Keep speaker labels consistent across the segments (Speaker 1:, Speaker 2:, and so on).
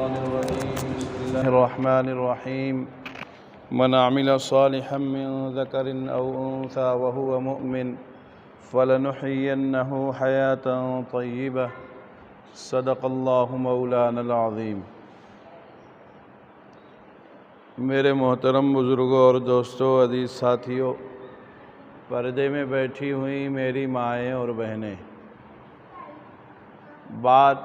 Speaker 1: الشيطان الرجيم بسم الله الرحمن الرحيم من عمل صالحا من ذكر أو أنثى وهو مؤمن فلنحيينه حياة طيبة صدق اللہ مولانا العظیم۔ میرے محترم بزرگوں اور دوستوں، عزیز ساتھیوں، پردے میں بیٹھی ہوئی میری مائیں اور بہنیں، بات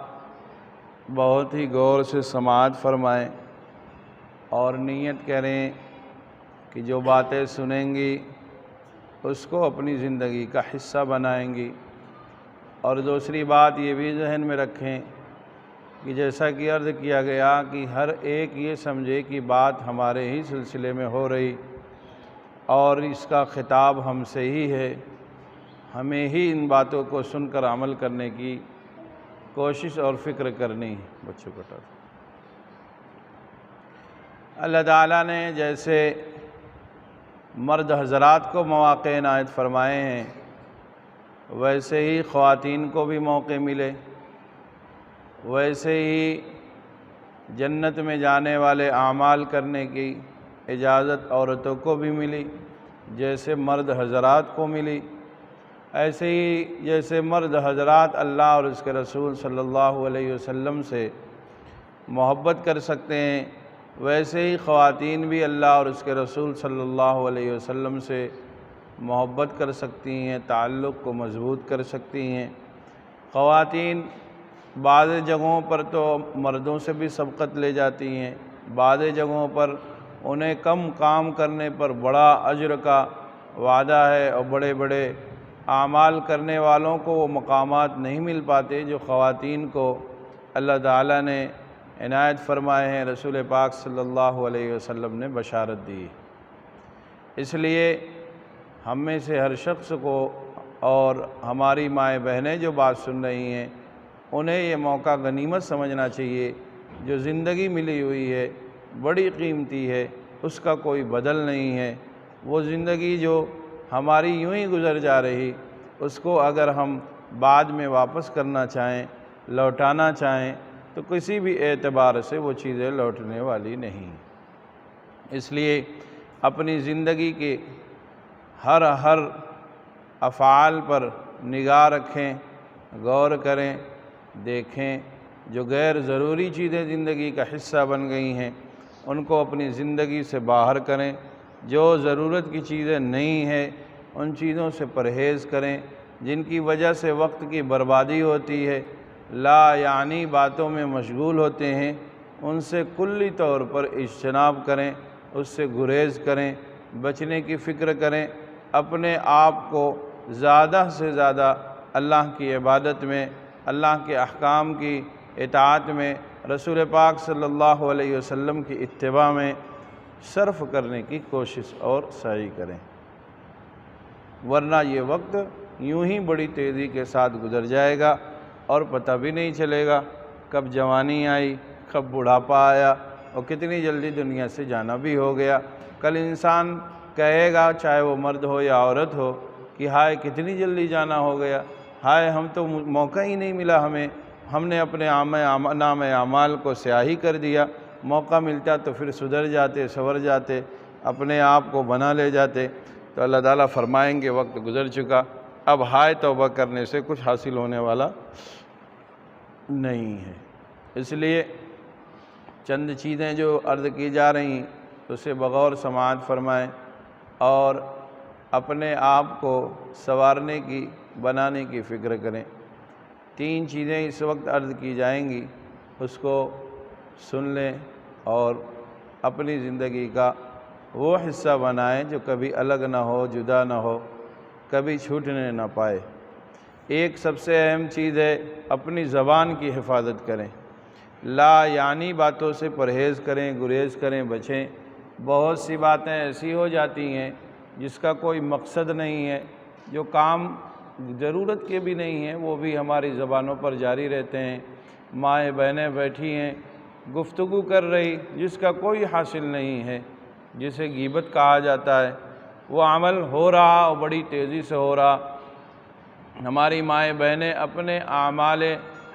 Speaker 1: بہت ہی غور سے سماعت فرمائیں اور نیت کریں کہ جو باتیں سنیں گی اس کو اپنی زندگی کا حصہ بنائیں گی۔ اور دوسری بات یہ بھی ذہن میں رکھیں کہ جیسا کہ عرض کیا گیا کہ ہر ایک یہ سمجھے کہ بات ہمارے ہی سلسلے میں ہو رہی اور اس کا خطاب ہم سے ہی ہے، ہمیں ہی ان باتوں کو سن کر عمل کرنے کی کوشش اور فکر کرنی ہے۔ بچوں کو اللہ تعالیٰ نے جیسے مرد حضرات کو مواقع عنایت فرمائے ہیں، ویسے ہی خواتین کو بھی موقع ملے، ویسے ہی جنت میں جانے والے اعمال کرنے کی اجازت عورتوں کو بھی ملی، جیسے مرد حضرات کو ملی۔ ایسے ہی جیسے مرد حضرات اللہ اور اس کے رسول صلی اللہ علیہ وسلم سے محبت کر سکتے ہیں، ویسے ہی خواتین بھی اللہ اور اس کے رسول صلی اللہ علیہ وسلم سے محبت کر سکتی ہیں، تعلق کو مضبوط کر سکتی ہیں۔ خواتین بعض جگہوں پر تو مردوں سے بھی سبقت لے جاتی ہیں، بعض جگہوں پر انہیں کم کام کرنے پر بڑا اجر کا وعدہ ہے اور بڑے بڑے اعمال کرنے والوں کو وہ مقامات نہیں مل پاتے جو خواتین کو اللہ تعالیٰ نے عنایت فرمائے ہیں، رسول پاک صلی اللہ علیہ وسلم نے بشارت دی۔ اس لیے ہم میں سے ہر شخص کو اور ہماری مائیں بہنیں جو بات سن رہی ہیں، انہیں یہ موقع غنیمت سمجھنا چاہیے۔ جو زندگی ملی ہوئی ہے بڑی قیمتی ہے، اس کا کوئی بدل نہیں ہے۔ وہ زندگی جو ہماری یوں ہی گزر جا رہی، اس کو اگر ہم بعد میں واپس کرنا چاہیں، لوٹانا چاہیں، تو کسی بھی اعتبار سے وہ چیزیں لوٹنے والی نہیں۔ اس لیے اپنی زندگی کے ہر افعال پر نگاہ رکھیں، غور کریں، دیکھیں۔ جو غیر ضروری چیزیں زندگی کا حصہ بن گئی ہیں ان کو اپنی زندگی سے باہر کریں۔ جو ضرورت کی چیزیں نہیں ہیں ان چیزوں سے پرہیز کریں جن کی وجہ سے وقت کی بربادی ہوتی ہے، لا یعنی باتوں میں مشغول ہوتے ہیں، ان سے کلی طور پر اجتناب کریں، اس سے گریز کریں، بچنے کی فکر کریں۔ اپنے آپ کو زیادہ سے زیادہ اللہ کی عبادت میں، اللہ کے احکام کی اطاعت میں، رسول پاک صلی اللہ علیہ وسلم کی اتباع میں صرف کرنے کی کوشش اور سعی کریں، ورنہ یہ وقت یوں ہی بڑی تیزی کے ساتھ گزر جائے گا اور پتہ بھی نہیں چلے گا کب جوانی آئی، کب بڑھاپا آیا اور کتنی جلدی دنیا سے جانا بھی ہو گیا۔ کل انسان کہے گا، چاہے وہ مرد ہو یا عورت ہو، کہ ہائے کتنی جلدی جانا ہو گیا، ہائے ہم تو موقع ہی نہیں ملا ہم نے اپنے نام اعمال کو سیاہی کر دیا، موقع ملتا تو پھر سدھر جاتے، سنور جاتے، اپنے آپ کو بنا لے جاتے۔ تو اللہ تعالیٰ فرمائیں گے وقت گزر چکا، اب ہائے توبہ کرنے سے کچھ حاصل ہونے والا نہیں ہے۔ اس لیے چند چیزیں جو عرض کی جا رہی ہیں اسے بغور سماعت فرمائیں اور اپنے آپ کو سنوارنے کی، بنانے کی فکر کریں۔ 3 چیزیں اس وقت عرض کی جائیں گی، اس کو سن لیں اور اپنی زندگی کا وہ حصہ بنائیں جو کبھی الگ نہ ہو، جدا نہ ہو، کبھی چھوٹنے نہ پائے۔ ایک سب سے اہم چیز ہے اپنی زبان کی حفاظت کریں، لا یعنی باتوں سے پرہیز کریں، گریز کریں، بچیں۔ بہت سی باتیں ایسی ہو جاتی ہیں جس کا کوئی مقصد نہیں ہے، جو کام ضرورت کے بھی نہیں ہیں، وہ بھی ہماری زبانوں پر جاری رہتے ہیں۔ مائیں بہنیں بیٹھی ہیں، گفتگو کر رہی جس کا کوئی حاصل نہیں ہے، جسے غیبت کہا جاتا ہے، وہ عمل ہو رہا اور بڑی تیزی سے ہو رہا۔ ہماری مائیں بہنیں اپنے اعمال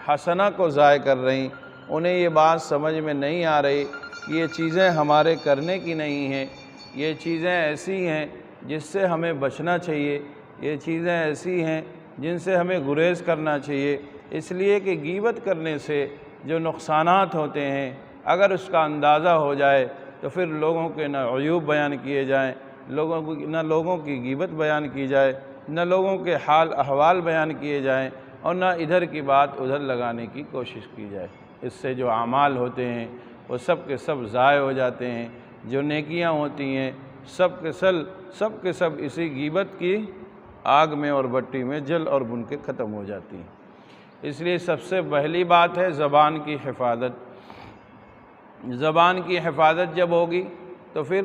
Speaker 1: حسنہ کو ضائع کر رہی، انہیں یہ بات سمجھ میں نہیں آ رہی کہ یہ چیزیں ہمارے کرنے کی نہیں ہیں، یہ چیزیں ایسی ہیں جس سے ہمیں بچنا چاہیے، یہ چیزیں ایسی ہیں جن سے ہمیں گریز کرنا چاہیے، اس لیے کہ غیبت کرنے سے جو نقصانات ہوتے ہیں اگر اس کا اندازہ ہو جائے تو پھر لوگوں کے نہ عیوب بیان کیے جائیں، نہ لوگوں کی غیبت بیان کی جائے، نہ لوگوں کے حال احوال بیان کیے جائیں، اور نہ ادھر کی بات ادھر لگانے کی کوشش کی جائے۔ اس سے جو اعمال ہوتے ہیں وہ سب کے سب ضائع ہو جاتے ہیں، جو نیکیاں ہوتی ہیں سب کے سب اسی غیبت کی آگ میں اور بٹی میں جل اور بن کے ختم ہو جاتی ہیں۔ اس لیے سب سے پہلی بات ہے زبان کی حفاظت۔ زبان کی حفاظت جب ہوگی تو پھر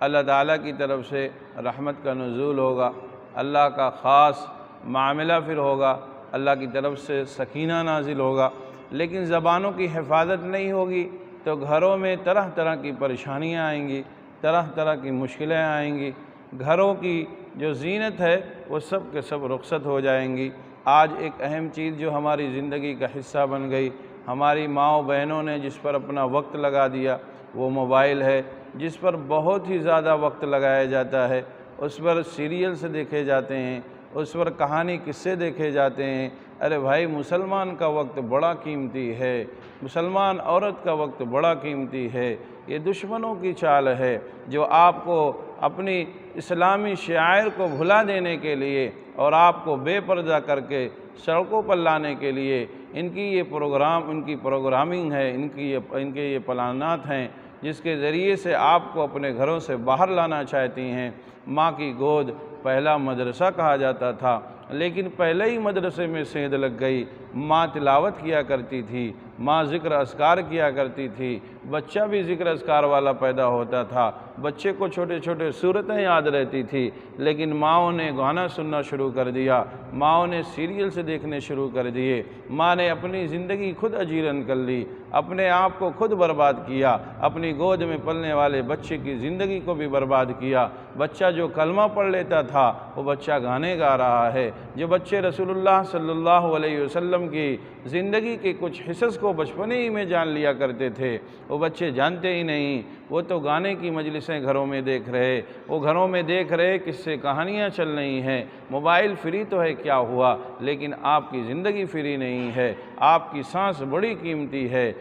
Speaker 1: اللہ تعالیٰ کی طرف سے رحمت کا نزول ہوگا، اللہ کا خاص معاملہ پھر ہوگا، اللہ کی طرف سے سکینہ نازل ہوگا۔ لیکن زبانوں کی حفاظت نہیں ہوگی تو گھروں میں طرح طرح کی پریشانیاں آئیں گی، طرح طرح کی مشکلیں آئیں گی، گھروں کی جو زینت ہے وہ سب کے سب رخصت ہو جائیں گی۔ آج ایک اہم چیز جو ہماری زندگی کا حصہ بن گئی، ہماری ماؤں بہنوں نے جس پر اپنا وقت لگا دیا وہ موبائل ہے، جس پر بہت ہی زیادہ وقت لگایا جاتا ہے، اس پر سیریلز دیکھے جاتے ہیں، اس پر کہانی قصے دیکھے جاتے ہیں۔ ارے بھائی، مسلمان کا وقت بڑا قیمتی ہے، مسلمان عورت کا وقت بڑا قیمتی ہے۔ یہ دشمنوں کی چال ہے جو آپ کو اپنی اسلامی شعائر کو بھلا دینے کے لیے اور آپ کو بے پردہ کر کے سڑکوں پر لانے کے لیے ان کی پروگرامنگ ہے، ان کے یہ پلانات ہیں جس کے ذریعے سے آپ کو اپنے گھروں سے باہر لانا چاہتی ہیں۔ ماں کی گود پہلا مدرسہ کہا جاتا تھا، لیکن پہلے ہی مدرسے میں سیند لگ گئی۔ ماں تلاوت کیا کرتی تھی، ماں ذکر اذکار کیا کرتی تھی، بچہ بھی ذکر اذکار والا پیدا ہوتا تھا، بچے کو چھوٹے چھوٹے صورتیں یاد رہتی تھی، لیکن ماؤں نے گانا سننا شروع کر دیا، ماؤں نے سیریل سے دیکھنے شروع کر دیے، ماں نے اپنی زندگی خود اجیرن کر لی، اپنے آپ کو خود برباد کیا، اپنی گود میں پلنے والے بچے کی زندگی کو بھی برباد کیا۔ بچہ جو کلمہ پڑھ لیتا تھا وہ بچہ گانے گا رہا ہے، جو بچے رسول اللہ صلی اللہ علیہ وسلم کی زندگی کے کچھ حصص کو بچپنے ہی میں جان لیا کرتے تھے وہ بچے جانتے ہی نہیں، وہ تو گانے کی مجلسیں گھروں میں دیکھ رہے، وہ گھروں میں دیکھ رہے قصے کہانیاں چل رہی ہیں۔ موبائل فری تو ہے کیا ہوا، لیکن آپ کی زندگی فری نہیں ہے، آپ کی سانس بڑی قیمتی ہے۔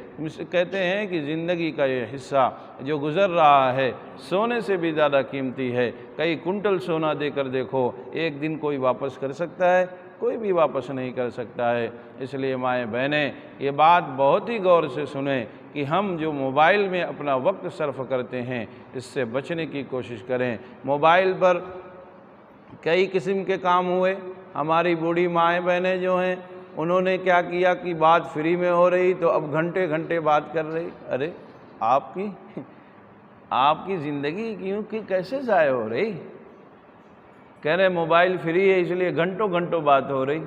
Speaker 1: کہتے ہیں کہ زندگی کا یہ حصہ جو گزر رہا ہے سونے سے بھی زیادہ قیمتی ہے۔ کئی کنٹل سونا دے کر دیکھو، ایک دن کوئی واپس کر سکتا ہے؟ کوئی بھی واپس نہیں کر سکتا ہے۔ اس لیے مائیں بہنیں یہ بات بہت ہی غور سے سنیں کہ ہم جو موبائل میں اپنا وقت صرف کرتے ہیں اس سے بچنے کی کوشش کریں۔ موبائل پر کئی قسم کے کام ہوئے، ہماری بوڑھی مائیں بہنیں جو ہیں انہوں نے کیا کیا کہ بات فری میں ہو رہی تو اب گھنٹے گھنٹے بات کر رہی۔ ارے آپ کی زندگی کیسے ضائع ہو رہی؟ کہہ رہے موبائل فری ہے اس لیے گھنٹوں گھنٹوں بات ہو رہی،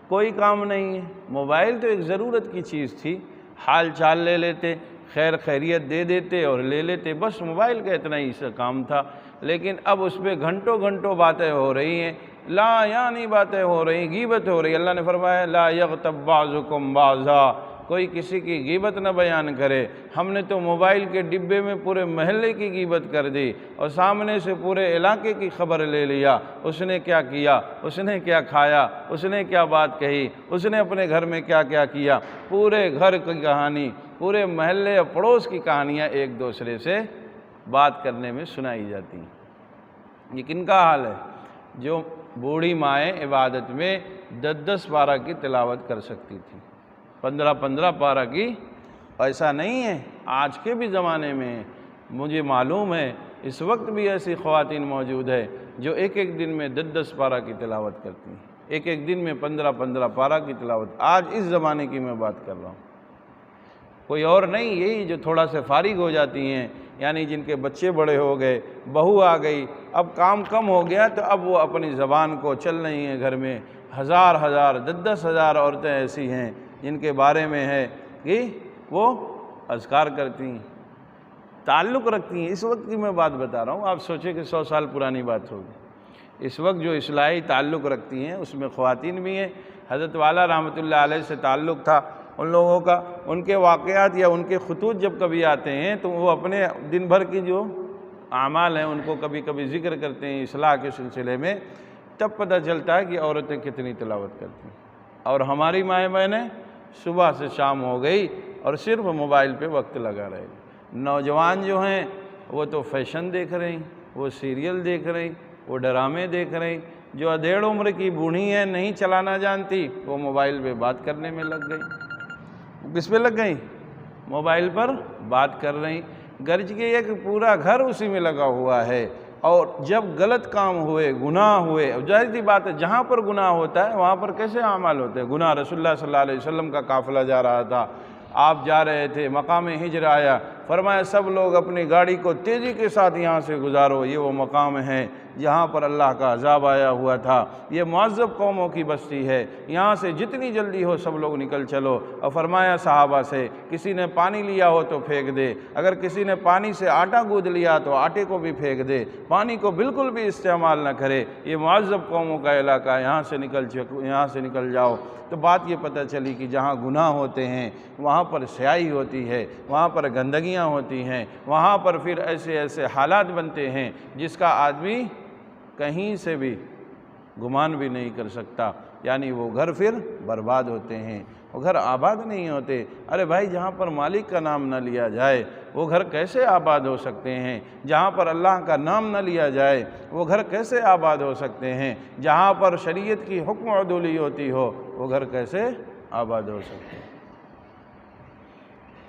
Speaker 1: کوئی کام نہیں ہے۔ موبائل تو ایک ضرورت کی چیز تھی، حال چال لے لیتے، خیر خیریت دے دیتے اور لے لیتے، بس موبائل کا اتنا ہی کام تھا۔ لیکن اب اس پہ گھنٹوں گھنٹوں باتیں ہو رہی ہیں، لا یعنی باتیں ہو رہی، غیبت ہو رہی۔ اللہ نے فرمایا لا یغتب بعضکم بعضا، کوئی کسی کی غیبت نہ بیان کرے۔ ہم نے تو موبائل کے ڈبے میں پورے محلے کی غیبت کر دی اور سامنے سے پورے علاقے کی خبر لے لیا، اس نے کیا کیا، اس نے کیا کھایا، اس نے کیا بات کہی، اس نے اپنے گھر میں کیا کیا کیا، پورے گھر کی کہانی، پورے محلے اور پڑوس کی کہانیاں ایک دوسرے سے بات کرنے میں سنائی جاتی ہیں۔ یہ کن کا حال ہے؟ جو بوڑھی مائیں عبادت میں 10 پارہ کی تلاوت کر سکتی تھی، 15 پارہ کی۔ ایسا نہیں ہے، آج کے بھی زمانے میں مجھے معلوم ہے اس وقت بھی ایسی خواتین موجود ہے جو ایک دن میں 10 پارہ کی تلاوت کرتی ہیں، ایک دن میں 15 پارہ کی تلاوت۔ آج اس زمانے کی میں بات کر رہا ہوں، کوئی اور نہیں، یہی جو تھوڑا سے فارغ ہو جاتی ہیں، یعنی جن کے بچے بڑے ہو گئے، بہو آ گئی، اب کام کم ہو گیا تو اب وہ اپنی زبان کو چل رہی ہیں گھر میں۔ ہزار 10 ہزار عورتیں ایسی ہیں جن کے بارے میں ہے کہ وہ اذکار کرتی ہیں، تعلق رکھتی ہیں۔ اس وقت کی میں بات بتا رہا ہوں، آپ سوچیں کہ 100 سال پرانی بات ہوگی۔ اس وقت جو اصلاحی تعلق رکھتی ہیں اس میں خواتین بھی ہیں۔ حضرت والا رحمۃ اللہ علیہ سے تعلق تھا، ان لوگوں کا ان کے واقعات یا ان کے خطوط جب کبھی آتے ہیں تو وہ اپنے دن بھر کی جو اعمال ہیں ان کو کبھی کبھی ذکر کرتے ہیں اصلاح کے سلسلے میں، تب پتہ چلتا ہے کہ عورتیں کتنی تلاوت کرتی ہیں۔ اور ہماری مائیں بہنیں صبح سے شام ہو گئی اور صرف موبائل پہ وقت لگا رہے۔ نوجوان جو ہیں وہ تو فیشن دیکھ رہے ہیں، وہ سیریل دیکھ رہے ہیں، وہ ڈرامے دیکھ رہے ہیں۔ جو ادھیڑ عمر کی بوڑھی ہیں نہیں چلانا جانتی، وہ موبائل پہ بات کرنے میں لگ گئی۔ کس پہ لگ گئی؟ موبائل پر بات کر رہی۔ گرج کے ایک پورا گھر اسی میں لگا ہوا ہے۔ اور جب غلط کام ہوئے، گناہ ہوئے، ظاہر سی بات ہے جہاں پر گناہ ہوتا ہے وہاں پر کیسے اعمال ہوتے ہیں؟ گناہ رسول اللہ صلی اللہ علیہ وسلم کا قافلہ جا رہا تھا، آپ جا رہے تھے، مقام ہجر آیا، فرمایا سب لوگ اپنی گاڑی کو تیزی کے ساتھ یہاں سے گزارو، یہ وہ مقام ہے جہاں پر اللہ کا عذاب آیا ہوا تھا، یہ معذب قوموں کی بستی ہے، یہاں سے جتنی جلدی ہو سب لوگ نکل چلو۔ اور فرمایا صحابہ سے کسی نے پانی لیا ہو تو پھینک دے، اگر کسی نے پانی سے آٹا گود لیا تو آٹے کو بھی پھینک دے، پانی کو بالکل بھی استعمال نہ کرے، یہ معذب قوموں کا علاقہ ہے، یہاں سے نکل جاؤ۔ تو بات یہ پتہ چلی کہ جہاں گناہ ہوتے ہیں وہاں پر سیاہی ہوتی ہے، وہاں پر گندگیاں ہوتی ہیں، وہاں پر پھر ایسے ایسے حالات بنتے ہیں جس کا آدمی کہیں سے بھی گمان بھی نہیں کر سکتا، یعنی وہ گھر پھر برباد ہوتے ہیں، وہ گھر آباد نہیں ہوتے۔ ارے بھائی جہاں پر مالک کا نام نہ لیا جائے وہ گھر کیسے آباد ہو سکتے ہیں؟ جہاں پر اللہ کا نام نہ لیا جائے وہ گھر کیسے آباد ہو سکتے ہیں؟ جہاں پر شریعت کی حکم عدولی ہوتی ہو وہ گھر کیسے آباد ہو سکتے ہیں؟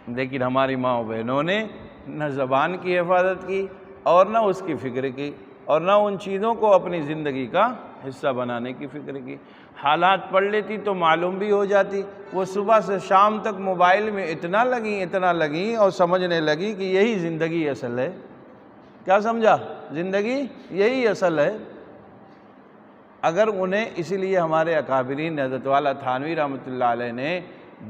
Speaker 1: لیکن ہماری ماں و بہنوں نے نہ زبان کی حفاظت کی اور نہ اس کی فکر کی، اور نہ ان چیزوں کو اپنی زندگی کا حصہ بنانے کی فکر کی۔ حالات پڑھ لیتی تو معلوم بھی ہو جاتی۔ وہ صبح سے شام تک موبائل میں اتنا لگیں اور سمجھنے لگی کہ یہی زندگی اصل ہے۔ کیا سمجھا؟ زندگی یہی اصل ہے۔ اگر انہیں اسی لیے ہمارے اکابرین حضرت والا تھانوی رحمۃ اللہ علیہ نے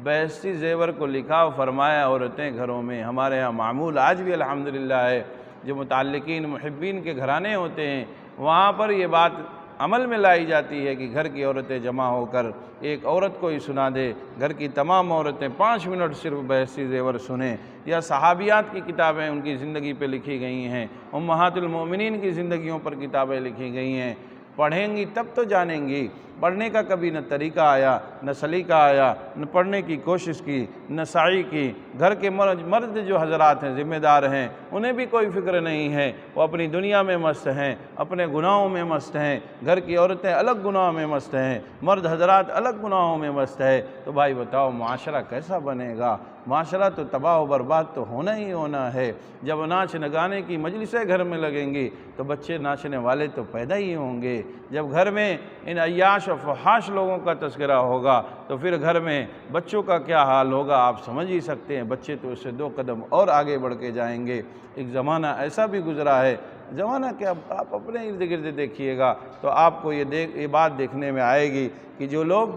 Speaker 1: بہشتی زیور کو لکھا اور فرمایا عورتیں گھروں میں، ہمارے ہاں معمول آج بھی الحمدللہ ہے، جو متعلقین محبین کے گھرانے ہوتے ہیں وہاں پر یہ بات عمل میں لائی جاتی ہے کہ گھر کی عورتیں جمع ہو کر ایک عورت کو ہی سنا دے، گھر کی تمام عورتیں 5 منٹ صرف بہشتی زیور سنیں۔ یا صحابیات کی کتابیں ان کی زندگی پہ لکھی گئی ہیں، امہات المومنین کی زندگیوں پر کتابیں لکھی گئی ہیں، پڑھیں گی تب تو جانیں گی۔ پڑھنے کا کبھی نہ طریقہ آیا، نہ سلیقہ آیا، نہ پڑھنے کی کوشش کی، نہ سعی کی۔ گھر کے مرد جو حضرات ہیں، ذمہ دار ہیں، انہیں بھی کوئی فکر نہیں ہے، وہ اپنی دنیا میں مست ہیں، اپنے گناہوں میں مست ہیں۔ گھر کی عورتیں الگ گناہوں میں مست ہیں، مرد حضرات الگ گناہوں میں مست ہے، تو بھائی بتاؤ معاشرہ کیسا بنے گا؟ معاشرہ تو تباہ و برباد تو ہونا ہی ہونا ہے۔ جب ناچ نگانے کی مجلسیں گھر میں لگیں گی تو بچے ناچنے والے تو پیدا ہی ہوں گے۔ جب گھر میں ان عیاش و فحاش لوگوں کا تذکرہ ہوگا تو پھر گھر میں بچوں کا کیا حال ہوگا آپ سمجھ ہی سکتے ہیں۔ بچے تو اس سے 2 قدم اور آگے بڑھ کے جائیں گے۔ ایک زمانہ ایسا بھی گزرا ہے، زمانہ کیا آپ اپنے ارد گرد دیکھیے گا تو آپ کو یہ بات دیکھنے میں آئے گی کہ جو لوگ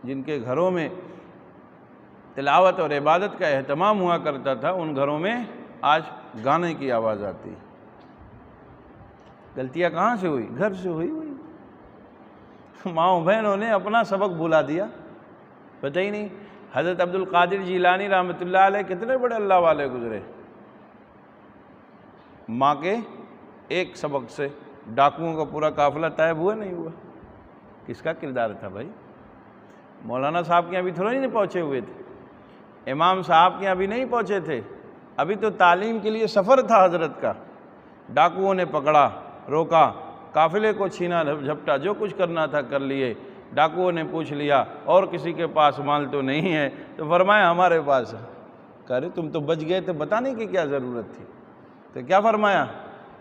Speaker 1: جن کے گھروں میں تلاوت اور عبادت کا اہتمام ہوا کرتا تھا ان گھروں میں آج گانے کی آواز آتی۔ غلطیاں کہاں سے ہوئی؟ گھر سے ہوئی۔ ماں بہنوں نے اپنا سبق بھلا دیا، پتہ ہی نہیں۔ حضرت عبد القادر جیلانی رحمۃ اللہ علیہ کتنے بڑے اللہ والے گزرے، ماں کے ایک سبق سے ڈاکوؤں کا پورا قافلہ طائب ہوا نہیں ہوا۔ کس کا کردار تھا بھائی؟ مولانا صاحب کے ابھی تھوڑا نہیں پہنچے ہوئے تھے، امام صاحب کے ابھی نہیں پہنچے تھے، ابھی تو تعلیم کے لیے سفر تھا حضرت کا۔ ڈاکوؤں نے پکڑا، روکا، قافلے کو چھینا جھپٹا، جو کچھ کرنا تھا کر لیے۔ ڈاکوؤں نے پوچھ لیا اور کسی کے پاس مال تو نہیں ہے؟ تو فرمایا ہمارے پاس ہے۔ کہہ رہے تم تو بچ گئے تو بتانے کی کیا ضرورت تھی؟ تو کیا فرمایا؟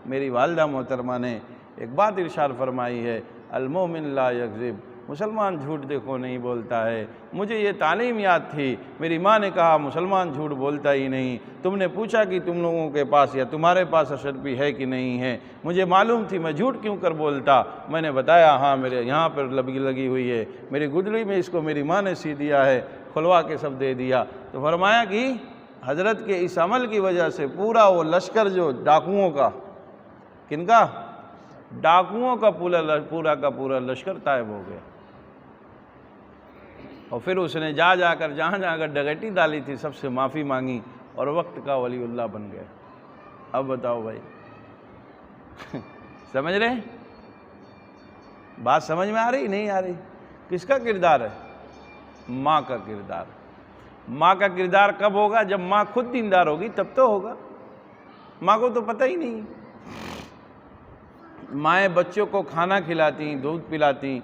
Speaker 1: میری والدہ محترمہ نے ایک بات ارشاد فرمائی ہے، المومن لا یکذب، مسلمان جھوٹ دیکھو نہیں بولتا ہے۔ مجھے یہ تعلیم یاد تھی، میری ماں نے کہا مسلمان جھوٹ بولتا ہی نہیں۔ تم نے پوچھا کہ تم لوگوں کے پاس یا تمہارے پاس اشرفی ہے کہ نہیں ہے، مجھے معلوم تھی میں جھوٹ کیوں کر بولتا۔ میں نے بتایا ہاں میرے یہاں پر لگی ہوئی ہے، میری گدڑی میں اس کو میری ماں نے سی دیا ہے، کھلوا کے سب دے دیا۔ تو فرمایا کہ حضرت کے اس عمل کی وجہ سے پورا وہ لشکر جو ڈاکوؤں کا، کن کا؟ ڈاکوؤں کا پورا کا پورا لشکر طائب ہو گیا۔ اور پھر اس نے جا کر جہاں کر ڈکیتی ڈالی تھی سب سے معافی مانگی اور وقت کا ولی اللہ بن گیا۔ اب بتاؤ بھائی، سمجھ رہے ہیں؟ بات سمجھ میں آ رہی نہیں آ رہی؟ کس کا کردار ہے؟ ماں کا کردار۔ ماں کا کردار کب ہوگا؟ جب ماں خود دیندار ہوگی تب تو ہوگا۔ ماں کو تو پتہ ہی نہیں۔ مائیں بچوں کو کھانا کھلاتی، دودھ پلاتی،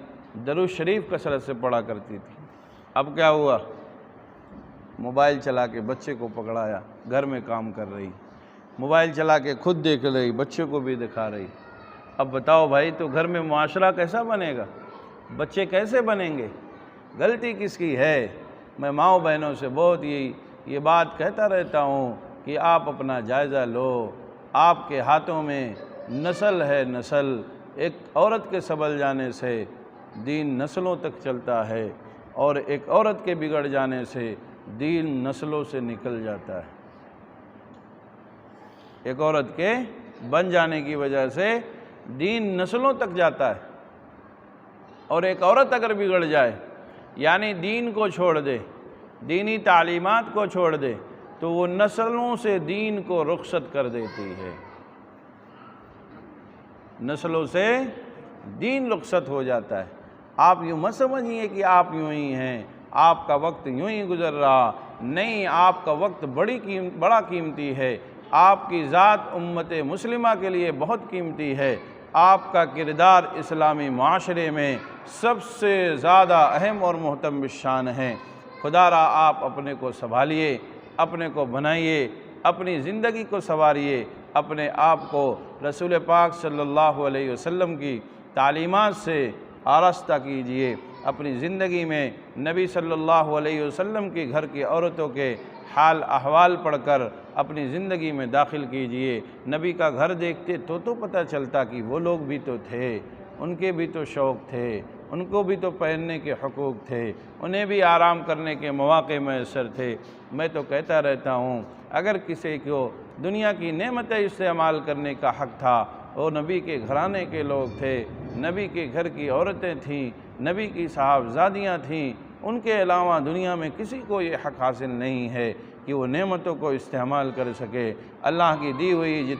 Speaker 1: درود شریف کثرت سے پڑھا کرتی تھی۔ اب کیا ہوا؟ موبائل چلا کے بچے کو پکڑایا، گھر میں کام کر رہی، موبائل چلا کے خود دیکھ رہی، بچوں کو بھی دکھا رہی۔ اب بتاؤ بھائی، تو گھر میں معاشرہ کیسا بنے گا؟ بچے کیسے بنیں گے؟ غلطی کس کی ہے؟ میں ماؤں بہنوں سے بہت یہ بات کہتا رہتا ہوں کہ آپ اپنا جائزہ لو۔ آپ کے ہاتھوں میں نسل ہے، نسل۔ ایک عورت کے سنبھل جانے سے دین نسلوں تک چلتا ہے، اور ایک عورت کے بگڑ جانے سے دین نسلوں سے نکل جاتا ہے۔ ایک عورت کے بن جانے کی وجہ سے دین نسلوں تک جاتا ہے، اور ایک عورت اگر بگڑ جائے، یعنی دین کو چھوڑ دے، دینی تعلیمات کو چھوڑ دے، تو وہ نسلوں سے دین کو رخصت کر دیتی ہے۔ نسلوں سے دین رخصت ہو جاتا ہے۔ آپ یوں مت سمجھیے کہ آپ یوں ہی ہیں، آپ کا وقت یوں ہی گزر رہا، نہیں، آپ کا وقت بڑا قیمتی ہے۔ آپ کی ذات امت مسلمہ کے لیے بہت قیمتی ہے۔ آپ کا کردار اسلامی معاشرے میں سب سے زیادہ اہم اور محترم شان ہے۔ خدا را آپ اپنے کو سنبھالیے، اپنے کو بنائیے، اپنی زندگی کو سنواریے، اپنے آپ کو رسول پاک صلی اللہ علیہ وسلم کی تعلیمات سے آراستہ کیجئے۔ اپنی زندگی میں نبی صلی اللہ علیہ وسلم کی گھر کی عورتوں کے حال احوال پڑھ کر اپنی زندگی میں داخل کیجئے۔ نبی کا گھر دیکھتے تو پتہ چلتا کہ وہ لوگ بھی تو تھے، ان کے بھی تو شوق تھے، ان کو بھی تو پہننے کے حقوق تھے، انہیں بھی آرام کرنے کے مواقع میسر تھے۔ میں تو کہتا رہتا ہوں، اگر کسی کو دنیا کی نعمتیں استعمال کرنے کا حق تھا، وہ نبی کے گھرانے کے لوگ تھے، نبی کے گھر کی عورتیں تھیں، نبی کی صاحبزادیاں تھیں۔ ان کے علاوہ دنیا میں کسی کو یہ حق حاصل نہیں ہے کہ وہ نعمتوں کو استعمال کر سکے۔ اللہ کی دی ہوئی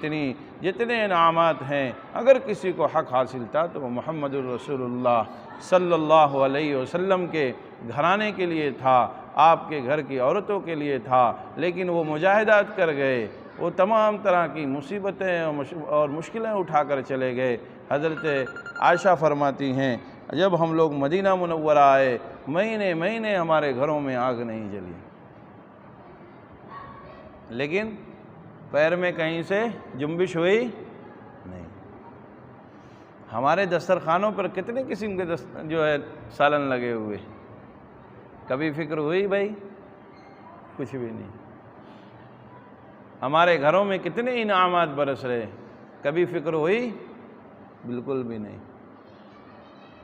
Speaker 1: جتنے انعامات ہیں، اگر کسی کو حق حاصل تھا تو وہ محمد الرسول اللہ صلی اللہ علیہ وسلم کے گھرانے کے لیے تھا، آپ کے گھر کی عورتوں کے لیے تھا۔ لیکن وہ مجاہدات کر گئے، وہ تمام طرح کی مصیبتیں اور مشکلیں اٹھا کر چلے گئے۔ حضرت عائشہ فرماتی ہیں، جب ہم لوگ مدینہ منورہ آئے، مہینے ہمارے گھروں میں آگ نہیں جلی، لیکن پیر میں کہیں سے جنبش ہوئی نہیں۔ ہمارے دسترخوانوں پر کتنے قسم کے سالن لگے ہوئے، کبھی فکر ہوئی بھائی؟ کچھ بھی نہیں۔ ہمارے گھروں میں کتنے انعامات برس رہے، کبھی فکر ہوئی؟ بالکل بھی نہیں۔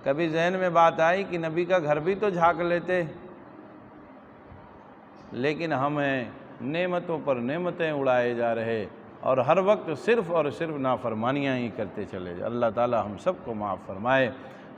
Speaker 1: کبھی ذہن میں بات آئی کہ نبی کا گھر بھی تو جھانک لیتے؟ لیکن ہمیں نعمتوں پر نعمتیں اڑائے جا رہے، اور ہر وقت صرف اور صرف نافرمانیاں ہی کرتے چلے جا۔ اللہ تعالی ہم سب کو معاف فرمائے،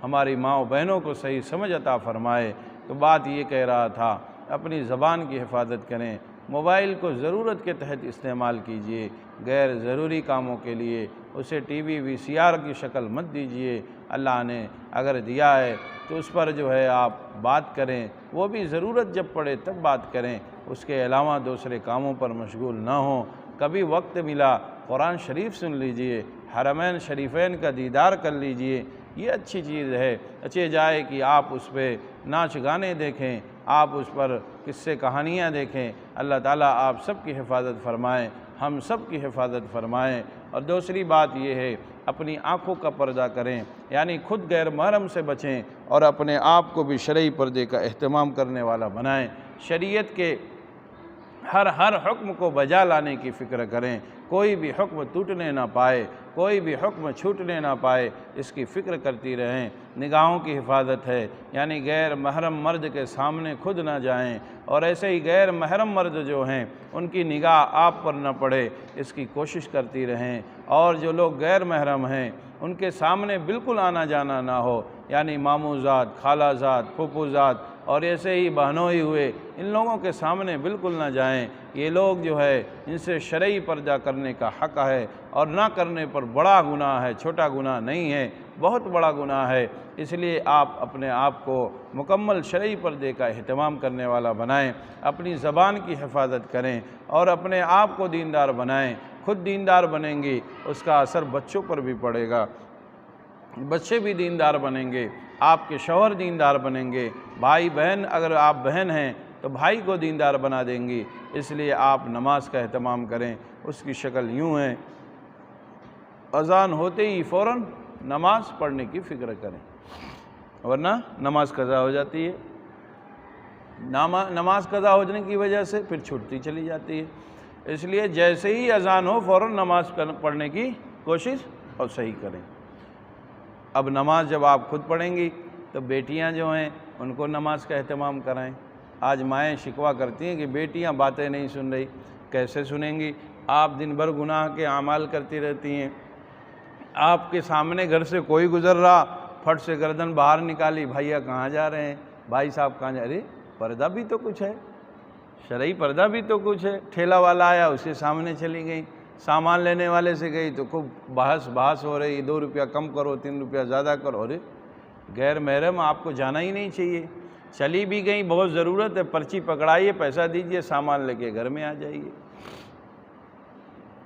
Speaker 1: ہماری ماؤں بہنوں کو صحیح سمجھ عطا فرمائے۔ تو بات یہ کہہ رہا تھا، اپنی زبان کی حفاظت کریں، موبائل کو ضرورت کے تحت استعمال کیجئے، غیر ضروری کاموں کے لیے اسے ٹی وی VCR کی شکل مت دیجئے۔ اللہ نے اگر دیا ہے تو اس پر آپ بات کریں، وہ بھی ضرورت جب پڑے تب بات کریں، اس کے علاوہ دوسرے کاموں پر مشغول نہ ہوں۔ کبھی وقت ملا قرآن شریف سن لیجئے، حرمین شریفین کا دیدار کر لیجئے، یہ اچھی چیز ہے۔ اچھے جائے کہ آپ اس پہ ناچ گانے دیکھیں، آپ اس پر قصے کہانیاں دیکھیں۔ اللہ تعالیٰ آپ سب کی حفاظت فرمائیں، ہم سب کی حفاظت فرمائیں۔ اور دوسری بات یہ ہے، اپنی آنکھوں کا پردہ کریں، یعنی خود غیر محرم سے بچیں، اور اپنے آپ کو بھی شرعی پردے کا اہتمام کرنے والا بنائیں۔ شریعت کے ہر حکم کو بجا لانے کی فکر کریں، کوئی بھی حکم ٹوٹنے نہ پائے، کوئی بھی حکم چھوٹنے نہ پائے، اس کی فکر کرتی رہیں۔ نگاہوں کی حفاظت ہے، یعنی غیر محرم مرد کے سامنے خود نہ جائیں، اور ایسے ہی غیر محرم مرد جو ہیں ان کی نگاہ آپ پر نہ پڑے، اس کی کوشش کرتی رہیں۔ اور جو لوگ غیر محرم ہیں ان کے سامنے بالکل آنا جانا نہ ہو، یعنی ماموں زاد، خالہ زاد، پھوپھو زاد، اور ایسے ہی بہنوئی ہوئے ان لوگوں کے سامنے بالکل نہ جائیں۔ یہ لوگ جو ہے ان سے شرعی پردہ کرنے کا حق ہے، اور نہ کرنے پر بڑا گناہ ہے، چھوٹا گناہ نہیں ہے، بہت بڑا گناہ ہے۔ اس لیے آپ اپنے آپ کو مکمل شرعی پردے کا اہتمام کرنے والا بنائیں، اپنی زبان کی حفاظت کریں اور اپنے آپ کو دیندار بنائیں۔ خود دیندار بنیں گی، اس کا اثر بچوں پر بھی پڑے گا، بچے بھی دیندار بنیں گے، آپ کے شوہر دیندار بنیں گے، بھائی بہن اگر آپ بہن ہیں تو بھائی کو دیندار بنا دیں گی۔ اس لیے آپ نماز کا اہتمام کریں۔ اس کی شکل یوں ہے، اذان ہوتے ہی فوراً نماز پڑھنے کی فکر کریں، ورنہ نماز قضا ہو جاتی ہے۔ نماز قضا ہونے کی وجہ سے پھر چھوٹتی چلی جاتی ہے۔ اس لیے جیسے ہی اذان ہو فوراً نماز پڑھنے کی کوشش اور صحیح کریں۔ اب نماز جب آپ خود پڑھیں گی تو بیٹیاں جو ہیں ان کو نماز کا اہتمام کرائیں۔ آج مائیں شکوہ کرتی ہیں کہ بیٹیاں باتیں نہیں سن رہی۔ کیسے سنیں گی؟ آپ دن بھر گناہ کے اعمال کرتی رہتی ہیں، آپ کے سامنے گھر سے کوئی گزر رہا، پھٹ سے گردن باہر نکالی، بھائیا کہاں جا رہے ہیں، بھائی صاحب کہاں جا رہے؟ پردہ بھی تو کچھ ہے، شرعی پردہ بھی تو کچھ ہے۔ ٹھیلا والا آیا، اس کے سامنے چلی گئی، سامان لینے والے سے گئی تو خوب بحث ہو رہی، 2 روپیہ کم کرو، 3 روپیہ زیادہ کرو۔ ارے غیر محرم آپ کو جانا ہی نہیں چاہیے۔ چلی بھی گئی، بہت ضرورت ہے، پرچی پکڑائیے، پیسہ دیجئے، سامان لے کے گھر میں آ جائیے۔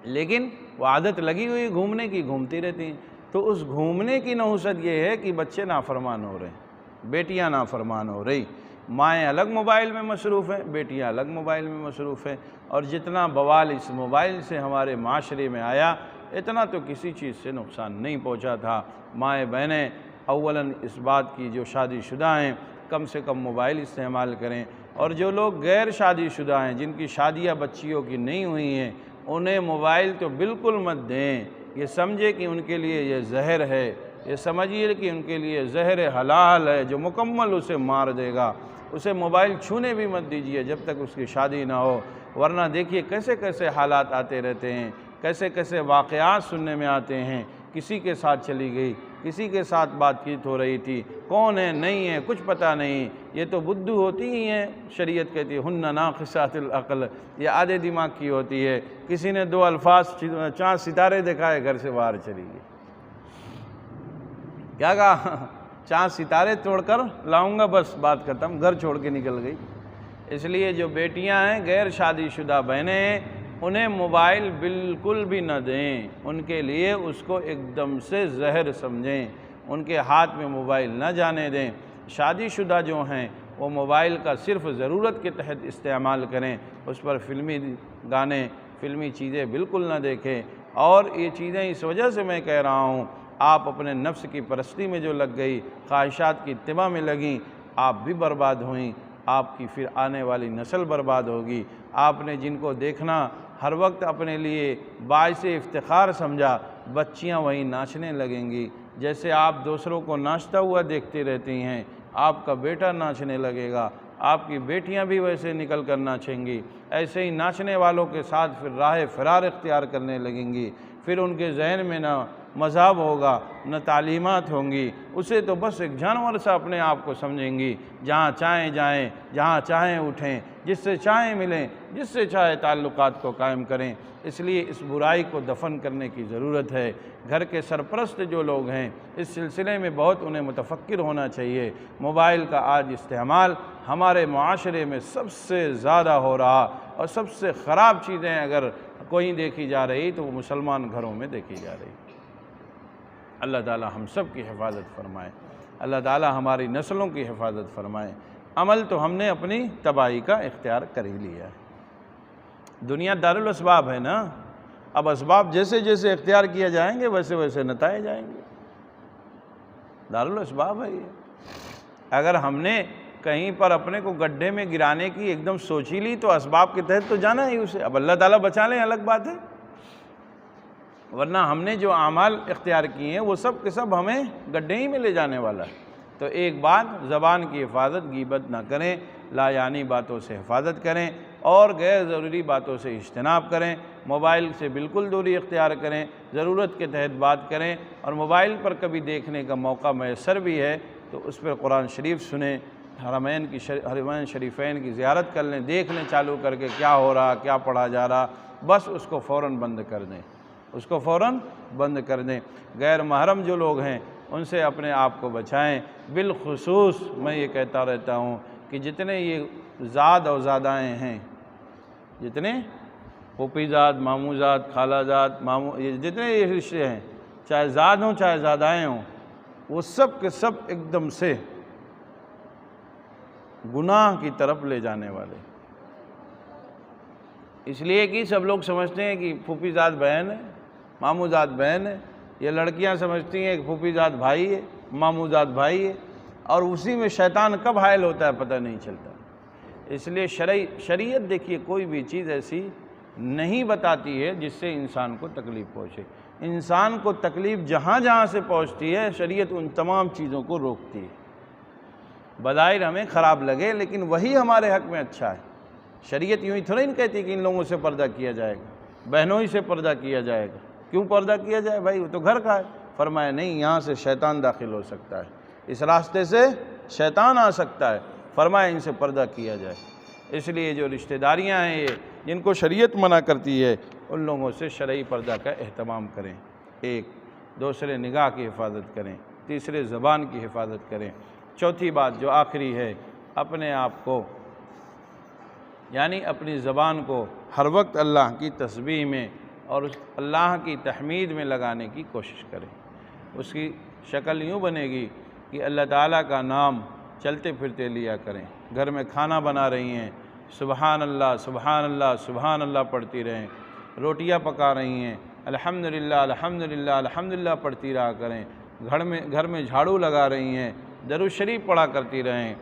Speaker 1: لیکن وہ عادت لگی ہوئی گھومنے کی، گھومتی رہتی ہیں۔ تو اس گھومنے کی نحوست یہ ہے کہ بچے نافرمان ہو رہے ہیں، بیٹیاں نافرمان ہو رہی، مائیں الگ موبائل میں مصروف ہیں، بیٹیاں الگ موبائل میں مصروف ہیں۔ اور جتنا بوال اس موبائل سے ہمارے معاشرے میں آیا، اتنا تو کسی چیز سے نقصان نہیں پہنچا تھا۔ مائیں بہنیں اولاً اس بات کی جو شادی شدہ ہیں کم سے کم موبائل استعمال کریں، اور جو لوگ غیر شادی شدہ ہیں، جن کی شادیاں بچیوں کی نہیں ہوئی ہیں، انہیں موبائل تو بالکل مت دیں۔ یہ سمجھے کہ ان کے لیے یہ زہر ہے، یہ سمجھیے کہ ان کے لیے زہر حلال ہے جو مکمل اسے مار دے گا۔ اسے موبائل چھونے بھی مت دیجیے جب تک اس کی شادی نہ ہو، ورنہ دیکھیے کیسے کیسے حالات آتے رہتے ہیں، کیسے کیسے واقعات سننے میں آتے ہیں۔ کسی کے ساتھ چلی گئی، کسی کے ساتھ بات چیت ہو رہی تھی، کون ہے نہیں ہے کچھ پتہ نہیں، یہ تو بدھو ہوتی ہی ہیں، شریعت کہتی ہے ہن ناقصات العقل، یہ آدھے دماغ کی ہوتی ہے۔ کسی نے 2 الفاظ چاند ستارے دکھائے، گھر سے باہر چلی گئی۔ کیا کہا؟ چاند ستارے توڑ کر لاؤں گا، بس بات ختم، گھر چھوڑ کے نکل گئی۔ اس لیے جو بیٹیاں ہیں، غیر شادی شدہ بہنیں ہیں، انہیں موبائل بالکل بھی نہ دیں، ان کے لیے اس کو ایک دم سے زہر سمجھیں، ان کے ہاتھ میں موبائل نہ جانے دیں۔ شادی شدہ جو ہیں وہ موبائل کا صرف ضرورت کے تحت استعمال کریں، اس پر فلمی گانے، فلمی چیزیں بالکل نہ دیکھیں۔ اور یہ چیزیں اس وجہ سے میں کہہ رہا ہوں، آپ اپنے نفس کی پرستی میں جو لگ گئی، خواہشات کی اتباع میں لگیں، آپ بھی برباد ہوئیں، آپ کی پھر آنے والی نسل برباد ہوگی۔ آپ نے جن کو دیکھنا ہر وقت اپنے لیے باعث افتخار سمجھا، بچیاں وہیں ناچنے لگیں گی۔ جیسے آپ دوسروں کو ناچتا ہوا دیکھتے رہتی ہیں، آپ کا بیٹا ناچنے لگے گا، آپ کی بیٹیاں بھی ویسے نکل کر ناچیں گی۔ ایسے ہی ناچنے والوں کے ساتھ پھر راہ فرار اختیار کرنے لگیں گی، پھر ان کے ذہن میں نہ مذہب ہوگا نہ تعلیمات ہوں گی، اسے تو بس ایک جانور سا اپنے آپ کو سمجھیں گی، جہاں چاہیں جائیں، جہاں چاہیں اٹھیں، جس سے چاہیں ملیں، جس سے چاہے تعلقات کو قائم کریں۔ اس لیے اس برائی کو دفن کرنے کی ضرورت ہے۔ گھر کے سرپرست جو لوگ ہیں اس سلسلے میں بہت انہیں متفکر ہونا چاہیے۔ موبائل کا آج استعمال ہمارے معاشرے میں سب سے زیادہ ہو رہا، اور سب سے خراب چیزیں اگر کوئی دیکھی جا رہی تو وہ مسلمان گھروں میں دیکھی جا رہی۔ اللہ تعالی ہم سب کی حفاظت فرمائے، اللہ تعالی ہماری نسلوں کی حفاظت فرمائے۔ عمل تو ہم نے اپنی تباہی کا اختیار کر ہی لیا ہے۔ دنیا دارالاسباب ہے نا، اب اسباب جیسے جیسے اختیار کیا جائیں گے ویسے ویسے نتائج آئیں گے۔ دارالاسباب ہے یہ۔ اگر ہم نے کہیں پر اپنے کو گڈھے میں گرانے کی ایک دم سوچ ہی لی تو اسباب کے تحت تو جانا ہی اسے، اب اللہ تعالیٰ بچا لیں الگ بات ہے، ورنہ ہم نے جو اعمال اختیار کیے ہیں وہ سب کے سب ہمیں گڈھے ہی میں لے جانے والا ہے۔ تو ایک بات، زبان کی حفاظت، غیبت نہ کریں، لا یعنی باتوں سے حفاظت کریں، اور غیر ضروری باتوں سے اجتناب کریں۔ موبائل سے بالکل دوری اختیار کریں، ضرورت کے تحت بات کریں، اور موبائل پر کبھی دیکھنے کا موقع میسر بھی ہے تو اس پر قرآن شریف سنیں، حرمین شریفین کی زیارت کر لیں، دیکھ لیں چالو کر کے کیا ہو رہا، کیا پڑھا جا رہا، بس اس کو فوراً بند کر دیں، اس کو فوراً بند کر دیں۔ غیر محرم جو لوگ ہیں ان سے اپنے آپ کو بچائیں۔ بالخصوص میں یہ کہتا رہتا ہوں کہ جتنے یہ زاد اور زادائیں ہیں، جتنے پھوپھی زاد، ماموں زاد، خالہ زاد، یہ جتنے یہ رشتے ہیں، چاہے زاد ہوں چاہے زادائیں ہوں، وہ سب کے سب ایک دم سے گناہ کی طرف لے جانے والے۔ اس لیے کہ سب لوگ سمجھتے ہیں کہ پھوپھی زاد بہن ہے، ماموں زاد بہن ہے، یہ لڑکیاں سمجھتی ہیں کہ پھوپھی زاد بھائی ہے، ماموں زاد بھائی ہے، اور اسی میں شیطان کب حائل ہوتا ہے پتہ نہیں چلتا۔ اس لیے شریعت دیکھیے کوئی بھی چیز ایسی نہیں بتاتی ہے جس سے انسان کو تکلیف پہنچے۔ انسان کو تکلیف جہاں جہاں سے پہنچتی ہے شریعت ان تمام چیزوں کو روکتی ہے۔ بظاہر ہمیں خراب لگے لیکن وہی ہمارے حق میں اچھا ہے۔ شریعت یوں ہی تھوڑی نہیں کہتی کہ ان لوگوں سے پردہ کیا جائے گا، بہنوں ہی سے پردہ کیا جائے گا۔ کیوں پردہ کیا جائے بھائی، وہ تو گھر کا ہے۔ فرمایا نہیں، یہاں سے شیطان داخل ہو سکتا ہے، اس راستے سے شیطان آ سکتا ہے، فرمایا ان سے پردہ کیا جائے۔ اس لیے جو رشتہ داریاں ہیں یہ جن کو شریعت منع کرتی ہے ان لوگوں سے شرعی پردہ کا اہتمام کریں۔ ایک، دوسرے نگاہ کی حفاظت کریں، تیسرے زبان کی حفاظت کریں، چوتھی بات جو آخری ہے، اپنے آپ کو یعنی اپنی زبان کو ہر وقت اللہ کی تسبیح میں اور اس اللہ کی تحمید میں لگانے کی کوشش کریں۔ اس کی شکل یوں بنے گی کہ اللہ تعالیٰ کا نام چلتے پھرتے لیا کریں۔ گھر میں کھانا بنا رہی ہیں، سبحان اللہ سبحان اللہ سبحان اللہ پڑھتی رہیں۔ روٹیاں پکا رہی ہیں، الحمدللہ الحمدللہ الحمدللہ پڑھتی رہا کریں۔ گھر میں جھاڑو لگا رہی ہیں، درود شریف پڑھا کرتی رہیں۔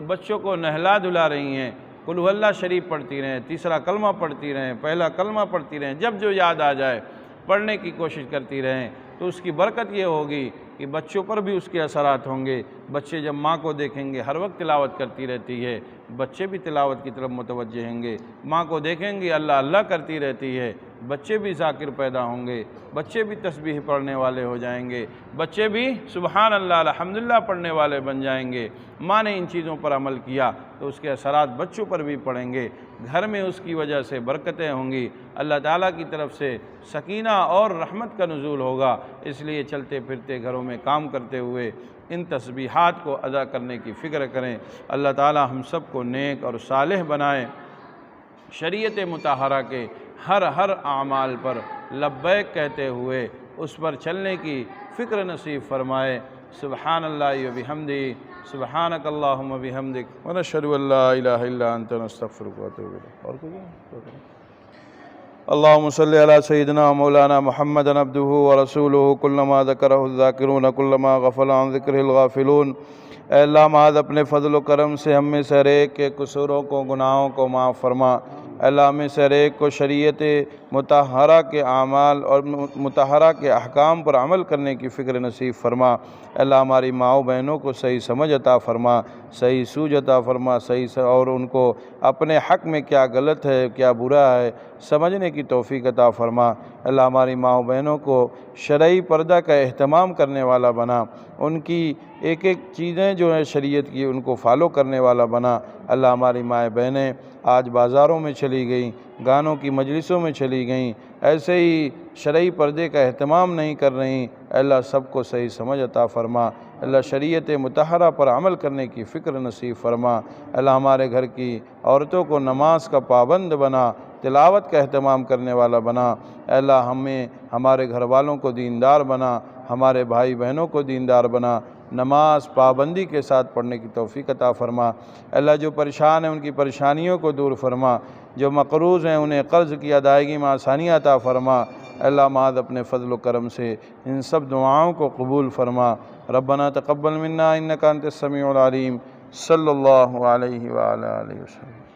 Speaker 1: بچوں کو نہلا دھلا رہی ہیں، قل هو اللہ شریف پڑھتی رہیں، تیسرا کلمہ پڑھتی رہیں، پہلا کلمہ پڑھتی رہیں، جب جو یاد آ جائے پڑھنے کی کوشش کرتی رہیں تو اس کی برکت یہ ہوگی کہ بچوں پر بھی اس کے اثرات ہوں گے۔ بچے جب ماں کو دیکھیں گے ہر وقت تلاوت کرتی رہتی ہے، بچے بھی تلاوت کی طرف متوجہ ہوں گے۔ ماں کو دیکھیں گے اللہ اللہ کرتی رہتی ہے، بچے بھی ذاکر پیدا ہوں گے، بچے بھی تسبیح پڑھنے والے ہو جائیں گے، بچے بھی سبحان اللہ الحمدللہ پڑھنے والے بن جائیں گے۔ ماں نے ان چیزوں پر عمل کیا تو اس کے اثرات بچوں پر بھی پڑیں گے، گھر میں اس کی وجہ سے برکتیں ہوں گی، اللہ تعالیٰ کی طرف سے سکینہ اور رحمت کا نزول ہوگا۔ اس لیے چلتے پھرتے گھروں میں کام کرتے ہوئے ان تسبیحات کو ادا کرنے کی فکر کریں۔ اللہ تعالیٰ ہم سب کو نیک اور صالح بنائے، شریعت مطہرہ کے ہر اعمال پر لبیک کہتے ہوئے اس پر چلنے کی فکر نصیب فرمائے۔ سبحان اللہ و بحمدہ، سبحانک اللہم و بحمدک، ونشہد ان لا الہ الا انت نستغفرک و اتوب الیک۔ اور کوئی اللہم صلی علی سیدنا مولانا محمد عبدہ ورسولہ، کلما ذکرہ الذاکرون کلما غفل عن ذکرہ الغافلون۔ اے اللہ معاذ اپنے فضل و کرم سے ہم میں سے ہر ایک کے قصوروں کو، گناہوں کو معاف فرما۔ اے اللہ ہم میں سے ہر ایک کو شریعت مطہرہ کے اعمال اور مطہرہ کے احکام پر عمل کرنے کی فکر نصیب فرما۔ اے اللہ ہماری ماؤں بہنوں کو صحیح سمجھ عطا فرما، صحیح سوجھ عطا فرما، اور ان کو اپنے حق میں کیا غلط ہے کیا برا ہے سمجھنے کی توفیق عطا فرما۔ اللہ ہماری ماؤں بہنوں کو شرعی پردہ کا اہتمام کرنے والا بنا، ان کی ایک ایک چیزیں جو ہیں شریعت کی ان کو فالو کرنے والا بنا۔ اللہ ہماری مائیں بہنیں آج بازاروں میں چلی گئیں، گانوں کی مجلسوں میں چلی گئیں، ایسے ہی شرعی پردے کا اہتمام نہیں کر رہیں۔ اللہ سب کو صحیح سمجھ عطا فرما۔ اللہ شریعت مطہرہ پر عمل کرنے کی فکر نصیب فرما۔ اللہ ہمارے گھر کی عورتوں کو نماز کا پابند بنا، تلاوت کا اہتمام کرنے والا بنا۔ اے اللہ ہمیں ہمارے گھر والوں کو دیندار بنا، ہمارے بھائی بہنوں کو دیندار بنا، نماز پابندی کے ساتھ پڑھنے کی توفیق عطا فرما۔ اے اللہ جو پریشان ہیں ان کی پریشانیوں کو دور فرما، جو مقروض ہیں انہیں قرض کی ادائیگی میں آسانی عطا فرما۔ اے اللہ معاذ اپنے فضل و کرم سے ان سب دعاؤں کو قبول فرما۔ ربنا تقبل منا انک انت السمیع العلیم۔ صلی اللہ علیہ وآلہ وسلم۔